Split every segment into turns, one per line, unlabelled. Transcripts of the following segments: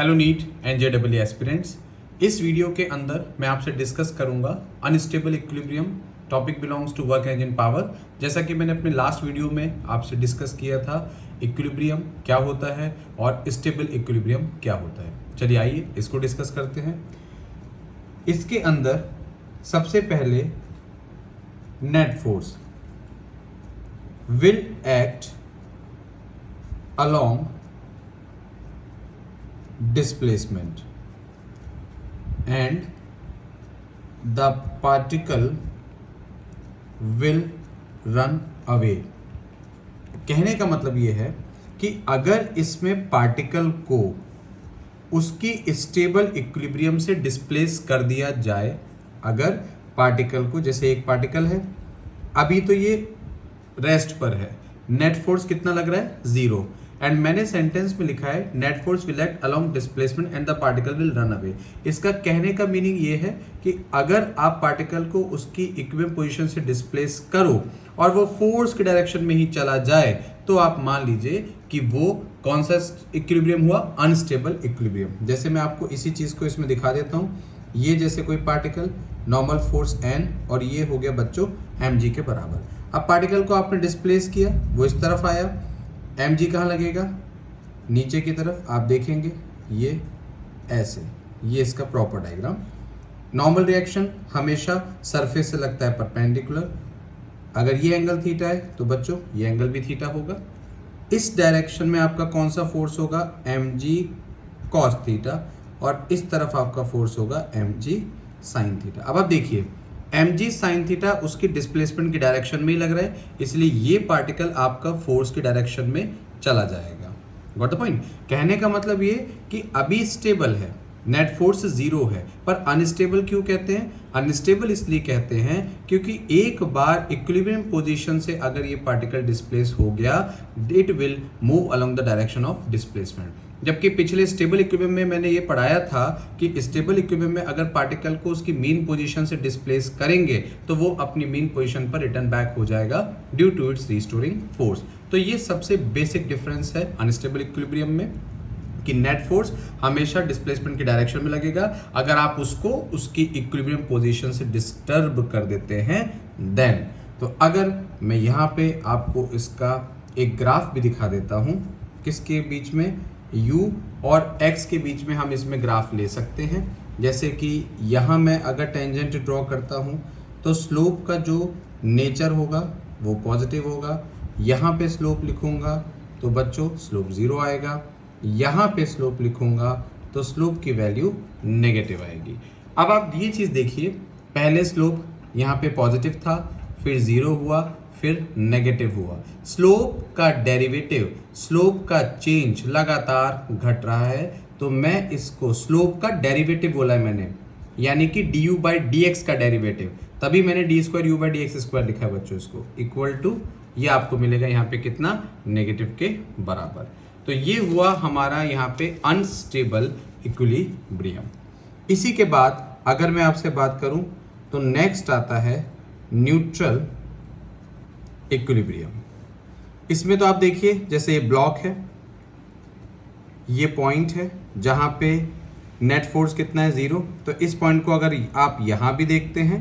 Hello NEET and JW aspirants. इस video के अंदर मैं आपसे डिस्कस करूंगा unstable equilibrium. Topic belongs to work engine power. जैसा कि मैंने अपने लास्ट वीडियो में आपसे डिस्कस किया था, इक्विलिब्रियम क्या होता है और स्टेबल इक्विलिब्रियम क्या होता है। चलिए आइए इसको डिस्कस करते हैं। इसके अंदर सबसे पहले net force will act along displacement and the particle will run away। कहने का मतलब ये है कि अगर इसमें पार्टिकल को उसकी स्टेबल इक्विलिब्रियम से डिस्प्लेस कर दिया जाए, अगर पार्टिकल को, जैसे एक पार्टिकल है अभी तो ये रेस्ट पर है, नेट फोर्स कितना लग रहा है, 0, एंड मैंने सेंटेंस में लिखा है net force will act along displacement and the particle will run away. इसका कहने का मीनिंग ये है कि अगर आप पार्टिकल को उसकी इक्विलिब्रियम पोजीशन से डिस्प्लेस करो और वो फोर्स के डायरेक्शन में ही चला जाए तो आप मान लीजिए कि वो कौन सा इक्विलिब्रियम हुआ, अनस्टेबल इक्विलिब्रियम। जैसे मैं आपको इसी चीज को इसमें दिखा देता हूँ। ये जैसे कोई पार्टिकल, नॉर्मल फोर्स n और ये हो गया बच्चों mg के बराबर। अब पार्टिकल को आपने डिस्प्लेस किया, वो इस तरफ आया, mg कहाँ लगेगा, नीचे की तरफ। आप देखेंगे ये ऐसे, ये इसका प्रॉपर डायग्राम। नॉर्मल रिएक्शन हमेशा सरफेस से लगता है परपेंडिकुलर। अगर ये एंगल थीटा है तो बच्चों ये एंगल भी थीटा होगा। इस डायरेक्शन में आपका कौन सा फोर्स होगा, mg cos थीटा, और इस तरफ आपका फोर्स होगा mg sin थीटा। अब आप देखिए mg sin थीटा उसकी डिस्प्लेसमेंट की डायरेक्शन में ही लग रहा है, इसलिए ये पार्टिकल आपका फोर्स की डायरेक्शन में चला जाएगा। Got the point. कहने का मतलब ये कि अभी स्टेबल है, नेट फोर्स 0 है, पर अनस्टेबल क्यों कहते हैं, अनस्टेबल इसलिए कहते हैं क्योंकि एक बार इक्विलिब्रियम पोजीशन से अगर ये पार्टिकल डिस्प्लेस हो गया, it will move along the direction of displacement. जबकि पिछले स्टेबल इक्विलिब्रियम में मैंने ये पढ़ाया था कि स्टेबल इक्विलिब्रियम में अगर पार्टिकल को उसकी मीन पोजीशन से डिस्प्लेस करेंगे तो वो अपनी मीन पोजीशन पर रिटर्न बैक हो जाएगा due to its restoring force. तो ये सबसे बेसिक डिफरेंस है अनस्टेबल इक्विलिब्रियम में कि नेट फोर्स हमेशा डिस्प्लेसमेंट की डायरेक्शन में लगेगा। अगर आप उसको उसकी इक्विलिब्रियम पोजीशन से डिस्टर्ब कर देते हैं देन। तो अगर मैं यहाँ पे आपको इसका एक ग्राफ भी दिखा देता हूँ, किसके बीच में, u और x के बीच में हम इसमें ग्राफ ले सकते हैं। जैसे कि यहाँ मैं अगर टेंजेंट ड्रॉ करता हूँ तो स्लोप का जो नेचर होगा वो पॉजिटिव होगा। यहाँ पे स्लोप लिखूंगा तो बच्चों स्लोप 0 आएगा, यहाँ पे स्लोप लिखूंगा तो स्लोप की वैल्यू नेगेटिव आएगी। अब आप ये चीज़ देखिए, पहले स्लोप यहाँ पे पॉजिटिव था, फिर 0 हुआ, फिर नेगेटिव हुआ। स्लोप का डेरिवेटिव, स्लोप का चेंज लगातार घट रहा है, तो मैं इसको स्लोप का डेरिवेटिव बोला है मैंने, यानी कि du बाई dx का डेरिवेटिव, तभी मैंने d square u by dx square लिखा है बच्चों। इसको इक्वल टू ये आपको मिलेगा यहाँ पे कितना, नेगेटिव के बराबर। तो ये हुआ हमारा यहाँ पे अनस्टेबल इक्विलिब्रियम। इसी के बाद अगर मैं आपसे बात करूं तो नेक्स्ट आता है न्यूट्रल इक्विलिब्रियम। इसमें तो आप देखिए जैसे ये ब्लॉक है, ये पॉइंट है जहां पे नेट फोर्स कितना है, 0। तो इस पॉइंट को अगर आप यहां भी देखते हैं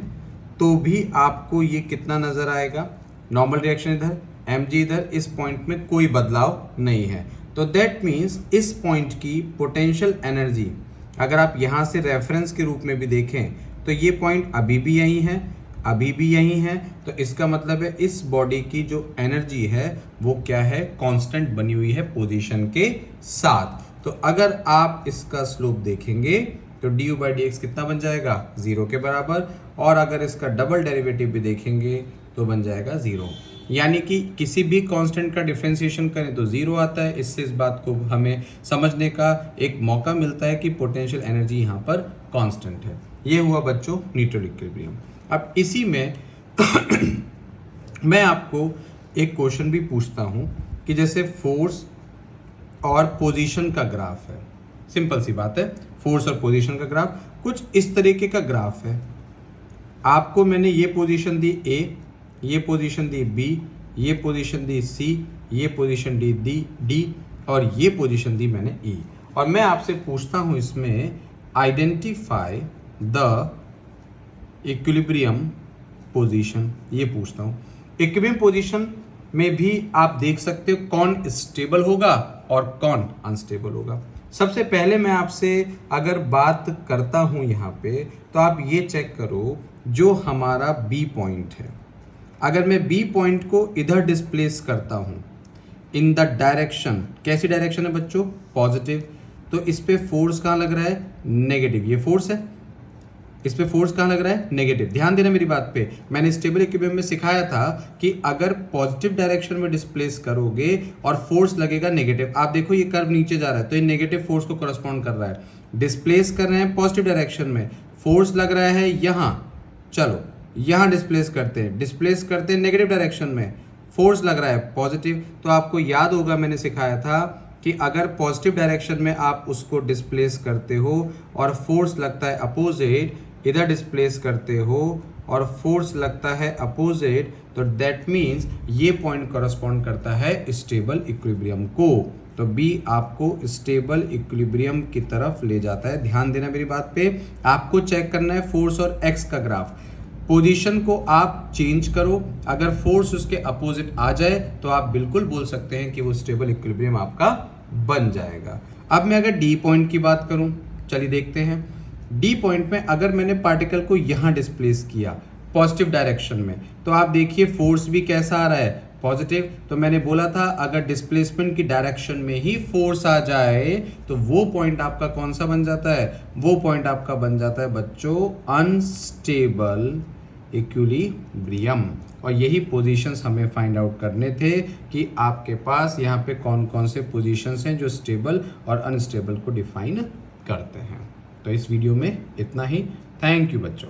तो भी आपको ये कितना नजर आएगा, नॉर्मल रिएक्शन इधर, mg इधर, इस पॉइंट में कोई बदलाव नहीं है। तो दैट मीन्स इस पॉइंट की पोटेंशियल एनर्जी अगर आप यहाँ से रेफरेंस के रूप में भी देखें तो ये पॉइंट अभी भी यही है, अभी भी यही है। तो इसका मतलब है इस बॉडी की जो एनर्जी है वो क्या है, कांस्टेंट बनी हुई है पोजीशन के साथ। तो अगर आप इसका स्लोप देखेंगे तो du बाई dx कितना बन जाएगा, 0 के बराबर, और अगर इसका डबल डेरिवेटिव भी देखेंगे तो बन जाएगा 0। यानी कि किसी भी कांस्टेंट का डिफरेंशिएशन करें तो 0 आता है। इससे इस बात को हमें समझने का एक मौका मिलता है कि पोटेंशियल एनर्जी यहाँ पर कांस्टेंट है। ये हुआ बच्चों न्यूट्रल इक्विलिब्रियम। अब इसी में मैं आपको एक क्वेश्चन भी पूछता हूं कि जैसे फोर्स और पोजीशन का ग्राफ है, सिंपल सी बात है, फोर्स और पोजीशन का ग्राफ कुछ इस तरीके का ग्राफ है। आपको मैंने ये पोजीशन दी A, ये पोजीशन दी B, ये पोजीशन दी C, ये पोजीशन दी D और ये पोजीशन दी मैंने E, और मैं आपसे पूछता हूं इसमें आइडेंटिफाई द इक्विलिब्रियम पोजीशन, ये पूछता हूं। इक्विलिब्रियम पोजीशन में भी आप देख सकते हो कौन स्टेबल होगा और कौन अनस्टेबल होगा। सबसे पहले मैं आपसे अगर बात करता हूं यहां पे, तो आप ये चेक करो जो हमारा बी पॉइंट है, अगर मैं बी पॉइंट को इधर डिस्प्लेस करता हूं इन द डायरेक्शन, कैसी डायरेक्शन है बच्चों, पॉजिटिव, तो इस पे फोर्स कहां लग रहा है, नेगेटिव, ये फोर्स है, इस पे फोर्स कहां लग रहा है, नेगेटिव। ध्यान देना मेरी बात पे, मैंने स्टेबल इक्विलिब्रियम में सिखाया था कि अगर पॉजिटिव डायरेक्शन में डिस्प्लेस करोगे और फोर्स लगेगा नेगेटिव, आप देखो ये कर्व नीचे जा रहा है तो ये नेगेटिव फोर्स को करस्पॉन्ड कर रहा है। डिस्प्लेस कर रहे हैं पॉजिटिव डायरेक्शन में, फोर्स लग रहा है यहां, चलो यहां डिस्प्लेस करते हैं, डिस्प्लेस करते हैं नेगेटिव डायरेक्शन में, फोर्स लग रहा है पॉजिटिव, तो आपको याद होगा मैंने सिखाया था कि अगर पॉजिटिव डायरेक्शन में आप उसको डिस्प्लेस करते हो और फोर्स लगता है अपोजिट, इधर डिस्प्लेस करते हो और फोर्स लगता है अपोजिट, तो दैट मीन्स ये पॉइंट करस्पॉन्ड करता है स्टेबल इक्विलिब्रियम को। तो बी आपको स्टेबल इक्विलिब्रियम की तरफ ले जाता है। ध्यान देना मेरी बात पे, आपको चेक करना है फोर्स और एक्स का ग्राफ, पोजीशन को आप चेंज करो, अगर फोर्स उसके अपोजिट आ जाए तो आप बिल्कुल बोल सकते हैं कि वो स्टेबल इक्विलिब्रियम आपका बन जाएगा। अब मैं अगर डी पॉइंट की बात करूं, चलिए देखते हैं। डी पॉइंट में अगर मैंने पार्टिकल को यहां डिस्प्लेस किया पॉजिटिव डायरेक्शन में, तो आप देखिए फोर्स भी कैसा आ रहा है, पॉजिटिव। तो मैंने बोला था अगर डिस्प्लेसमेंट की डायरेक्शन में ही फोर्स आ जाए तो वो पॉइंट आपका कौन सा बन जाता है, वो पॉइंट आपका बन जाता है बच्चों अनस्टेबल इक्विलिब्रियम। और यही पोजीशंस हमें फाइंड आउट करने थे कि आपके पास यहाँ पे कौन कौन से पोजीशंस हैं जो स्टेबल और अनस्टेबल को डिफाइन करते हैं। तो इस वीडियो में इतना ही। थैंक यू बच्चों।